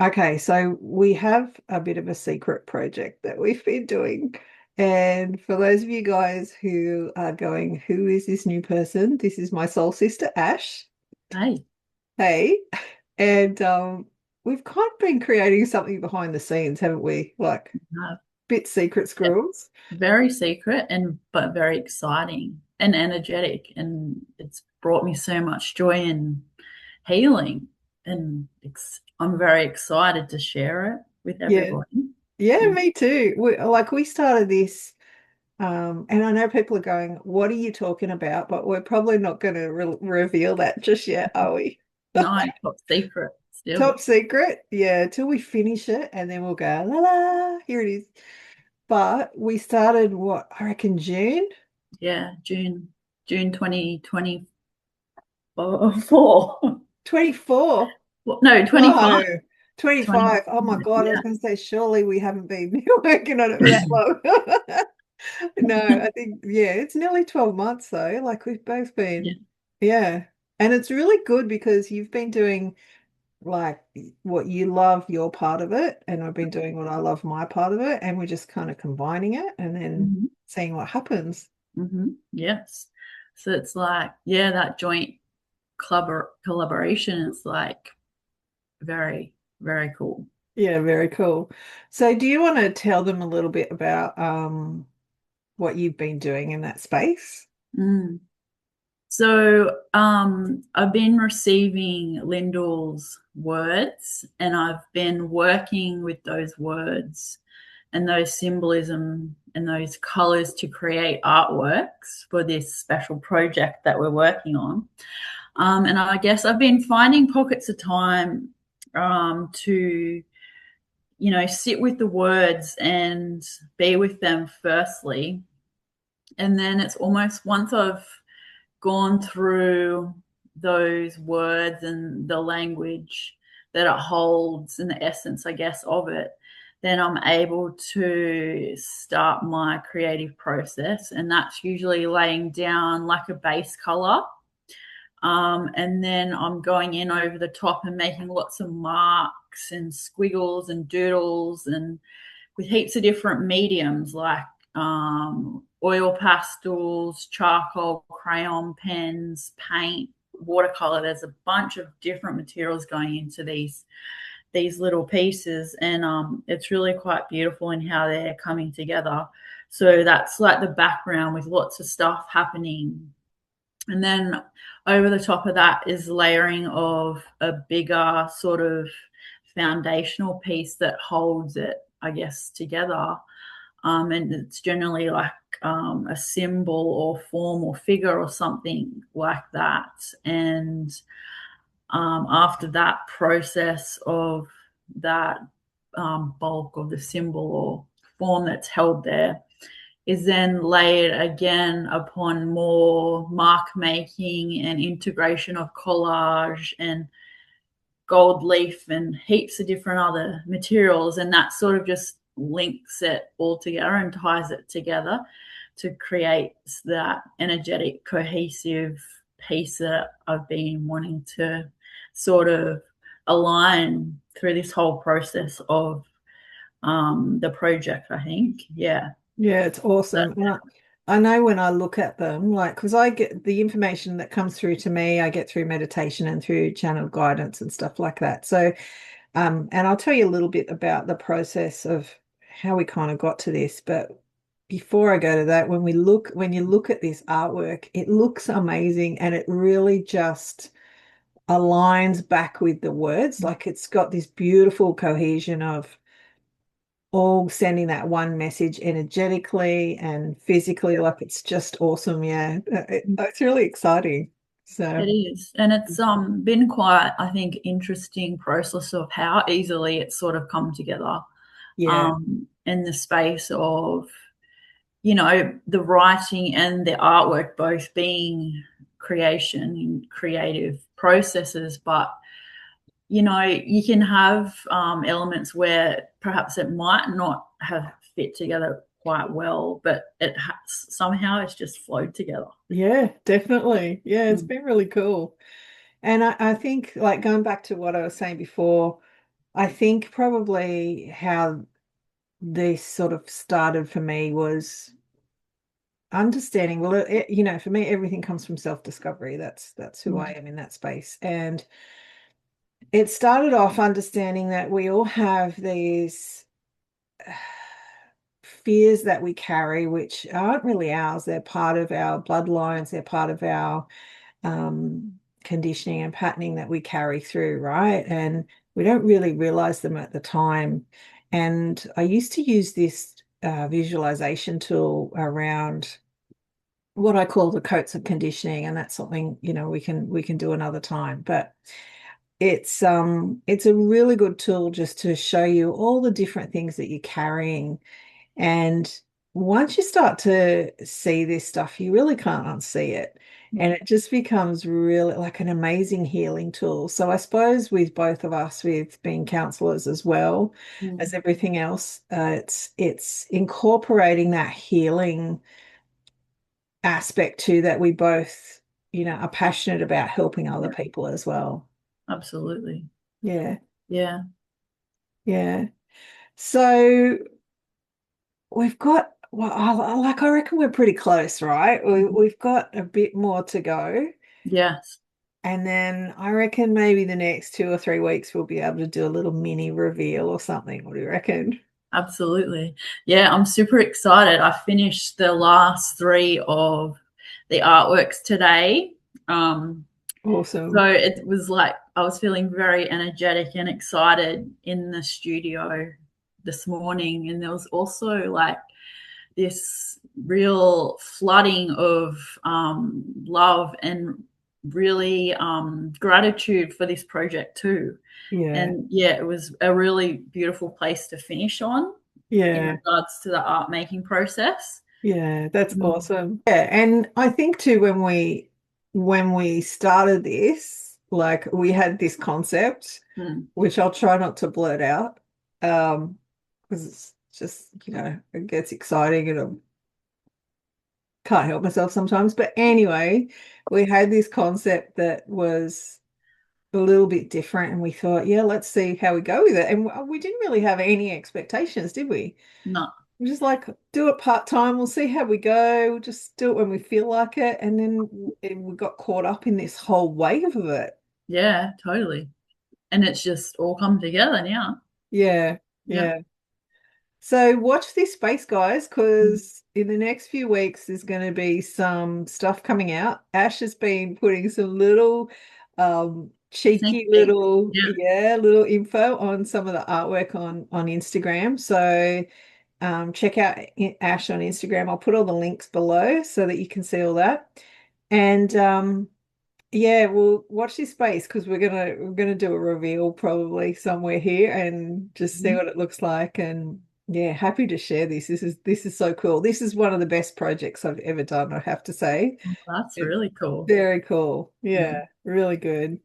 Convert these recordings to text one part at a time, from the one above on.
Okay, so we have a bit of a secret project that we've been doing. And for those of you guys who are going, who is this new person? This is my soul sister, Ash. Hey, Hey. And we've kind of been creating something behind the scenes, haven't we? Like uh, bit secret yeah, squirrels. very secret and but very exciting and energetic, and it's brought me so much joy and healing, and I'm very excited to share it with Yeah. everybody. Yeah, Mm. me too. We started this, and I know people are going, "What are you talking about?" But we're probably not going to reveal that just yet, are we? No, top secret still. Top secret. Yeah, till we finish it and then we'll go, la la, here it is. But we started what, I reckon June Yeah, June 2024. 24. No, 25. No, 25. Oh my 25. God, I was Yeah. going to say, surely we haven't been working on it that long. No, I think, yeah, it's nearly 12 months though. Like we've both Yeah. been, yeah. And it's really good because you've been doing like what you love your part of it, and I've been doing what I love my part of it, and we're just kind of combining it and then Mhm. seeing what happens. Yes. So it's like, yeah, that joint collaboration is like very, very cool. Yeah, very cool. So do you want to tell them a little bit about what you've been doing in that space? Mm. So I've been receiving Lyndall's words, and I've been working with those words and those symbolism and those colors to create artworks for this special project that we're working on. And I guess I've been finding pockets of time to, sit with the words and be with them firstly. And then it's almost once I've gone through those words and the language that it holds and the essence, I guess, of it, then I'm able to start my creative process. And that's usually laying down like a base color, and then I'm going in over the top and making lots of marks and squiggles and doodles, and with heaps of different mediums like oil pastels, charcoal, crayon pens, paint, watercolor. There's a bunch of different materials going into these little pieces, and it's really quite beautiful in how they're coming together. So that's like the background with lots of stuff happening, and then over the top of that is layering of a bigger sort of foundational piece that holds it, I guess, together. And it's generally like a symbol or form or figure or something like that. And after that process of that bulk of the symbol or form that's held there, is then layered again upon more mark making and integration of collage and gold leaf and heaps of different other materials. And that sort of just links it all together and ties it together to create that energetic, cohesive piece that I've been wanting to sort of align through this whole process of the project, I think. Yeah. Yeah, it's awesome. And I know when I look at them, like, because I get the information that comes through to me, I get through meditation and through channel guidance and stuff like that. So, and I'll tell you a little bit about the process of how we kind of got to this. But before I go to that, when you look at this artwork, it looks amazing and it really just aligns back with the words. Like it's got this beautiful cohesion of all sending that one message energetically and physically. Like it's just awesome. Yeah, it's really exciting. It So, is. And it's been quite, I think, interesting process of how easily it's sort of come together yeah, in the space of, the writing and the artwork both being creation and creative processes, but you can have elements where perhaps it might not have fit together quite well, but it has somehow it's just flowed together. yeah, definitely. Yeah, it's Mm. been really cool. And I think, like, going back to what I was saying before, I think probably how this sort of started for me was understanding, well, for me, everything comes from self-discovery. That's who I Mm, am in that space. And it started off understanding that we all have these fears that we carry, which aren't really ours. They're part of our bloodlines, they're part of our conditioning and patterning that we carry through, right? And we don't really realize them at the time. And I used to use this visualization tool around what I call the coats of conditioning, and that's something, we can do another time. But it's a really good tool just to show you all the different things that you're carrying. And once you start to see this stuff, you really can't unsee it. And it just becomes really like an amazing healing tool. So I suppose with both of us, we've been counselors as well mm, as everything else. It's incorporating that healing aspect too that we both, are passionate about helping other yeah, people as well. absolutely. Yeah, Yeah. yeah. So we've got, well, I reckon we're pretty close, right? Mhm. We've got a bit more to go. Yes, And then I reckon maybe the next 2 or 3 weeks we'll be able to do a little mini reveal or something. What do you reckon? absolutely. Yeah, I'm super excited. I finished the last three of the artworks today. Um, so Awesome. it was like I was feeling very energetic and excited in the studio this morning. And there was also like this real flooding of love and really gratitude for this project too. Yeah. And yeah, it was a really beautiful place to finish on in Yeah. regards to the art making process. Yeah. That's Mm, awesome. Yeah. And I think too when we started this, like we had this concept, mm, which I'll try not to blurt out. Because it's just, it gets exciting and I can't help myself sometimes. But anyway, we had this concept that was a little bit different, and we thought, yeah, let's see how we go with it. And we didn't really have any expectations, did we? no, We just like do it part-time, we'll see how we go, we'll just do it when we feel like it. And then we got caught up in this whole wave of it. yeah, totally. And it's just all come together now. Yeah, Yeah. yeah. So watch this space, guys, Mm. because in the next few weeks there's going to be some stuff coming out. Ash has been putting some little Sneak cheeky peek. little, Yeah. yeah, little info on some of the artwork on Instagram. So check out Ash on Instagram. I'll put all the links below so that you can see all that. And yeah, we'll watch this space because we're gonna do a reveal probably somewhere here and just see Mhm. what it looks like. And yeah, happy to share this. This is so cool. This is one of the best projects I've ever done, I have to say. That's It's really cool. very cool. Yeah. Yeah, really good.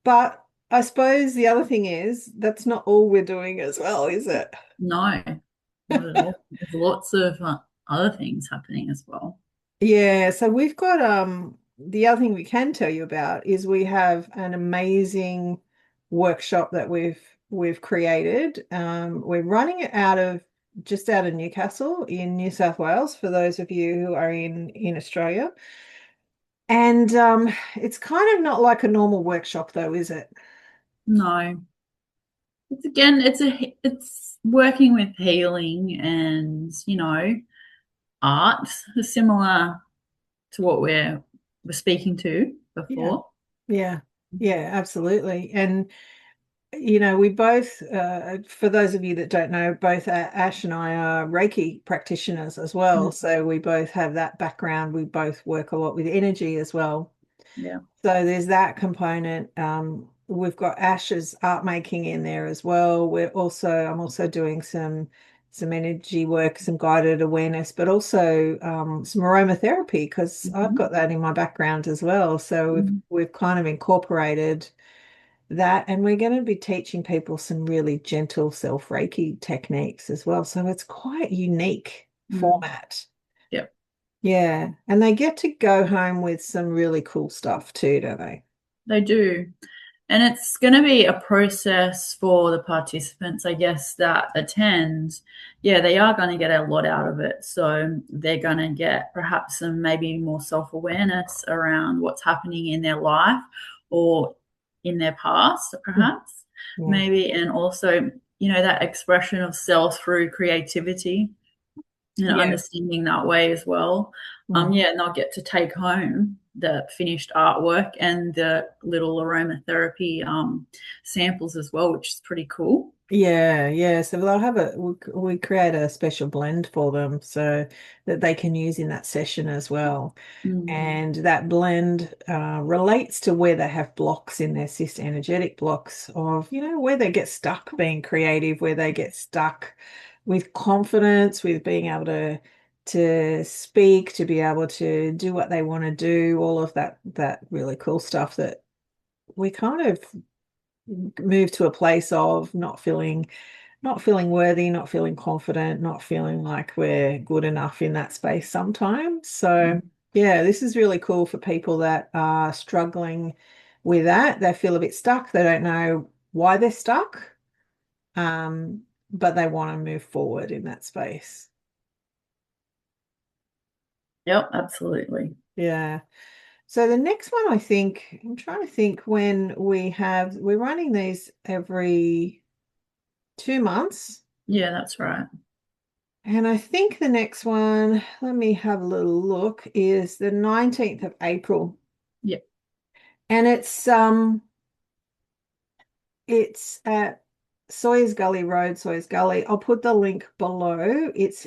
But I suppose the other thing is that's not all we're doing as well, is it? No, not at all. There's lots of other things happening as well. Yeah, so we've got the other thing we can tell you about is we have an amazing workshop that we've created. We're running it just out of Newcastle in New South Wales for those of you who are in Australia. And it's kind of not like a normal workshop though, is it? No, it's again, it's working with healing and art, similar to what we're speaking to Yeah. before. Yeah. Yeah, absolutely. And we both, for those of you that don't know, both Ash and I are Reiki practitioners as well. Mm, So we both have that background. We both work a lot with energy as well. yeah. So there's that component. We've got Ash's art making in there as well. I'm also doing some energy work, some guided awareness, but also some aromatherapy because I've Mhm. got that in my background as well. So we've Mhm. we've kind of incorporated that, and we're going to be teaching people some really gentle self-Reiki techniques as well. So it's quite unique Mm. format. Yep, Yeah. And they get to go home with some really cool stuff too, don't they? they do. And it's going to be a process for the participants, I guess, that attend. Yeah, they are going to get a lot out of it. So they're going to get perhaps some maybe more self awareness around what's happening in their life or in their past, Mm. perhaps, Yeah. maybe. And also, that expression of self through creativity and Yeah. understanding that way as well. Mm. Yeah, and they'll get to take home the finished artwork and the little aromatherapy samples as well, which is pretty cool. Yeah, yeah. So they'll have we create a special blend for them so that they can use in that session as well. Mm. And that blend relates to where they have blocks in their system, energetic blocks of, where they get stuck being creative, where they get stuck with confidence, with being able to speak, to be able to do what they want to do, all of that really cool stuff that we kind of move to a place of not feeling worthy, not feeling confident, not feeling like we're good enough in that space sometimes. So, yeah, this is really cool for people that are struggling with that. They feel a bit stuck. They don't know why they're stuck, um, but they want to move forward in that space. Yep, absolutely. Yeah. So the next one, I think, I'm trying to think when we're running these every 2 months. Yeah, that's right. And I think the next one, let me have a little look, is the 19th of April. Yeah. And it's at Sawyers Gully Road, Sawyers Gully. I'll put the link below. It's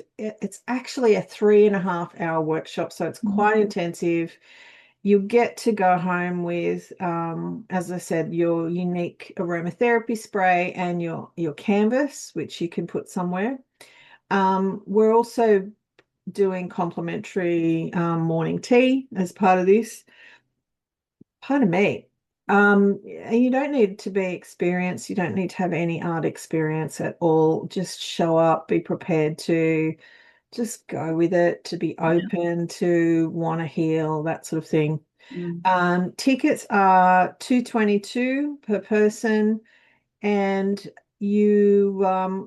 actually a 3.5 hour workshop, so it's Mhm. quite intensive. You get to go home with, as I said, your unique aromatherapy spray and your canvas, which you can put somewhere. We're also doing complimentary morning tea as part of this. Pardon me. You don't need to be experienced. You don't need to have any art experience at all. Just show up, be prepared to just go with it, to be Yeah. open, to want to heal, that sort of thing. Mm. Tickets are 222 per person, and you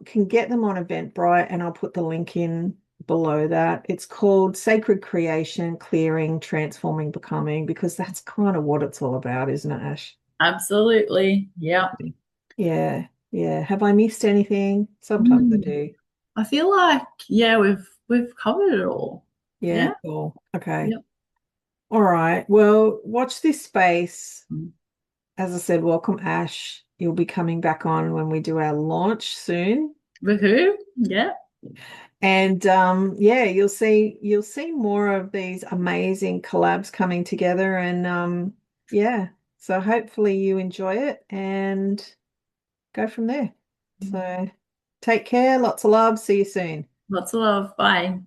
can get them on Eventbrite, and I'll put the link in below that. It's called Sacred Creation, Clearing, Transforming, Becoming, because that's kind of what it's all about, isn't it, Ash? Absolutely. Yeah. Yeah, yeah. Have I missed anything? Sometimes I Mm. do. I feel like, yeah, we've covered it all. Yeah, Yeah. cool. Okay. Yep. All right. Well, watch this space. Mm. As I said, welcome, Ash. You'll be coming back on when we do our launch soon. Woohoo. Yeah. And yeah, you'll see more of these amazing collabs coming together, and yeah, so hopefully you enjoy it and go from there. So take care, lots of love, see you soon. Lots of love. Bye.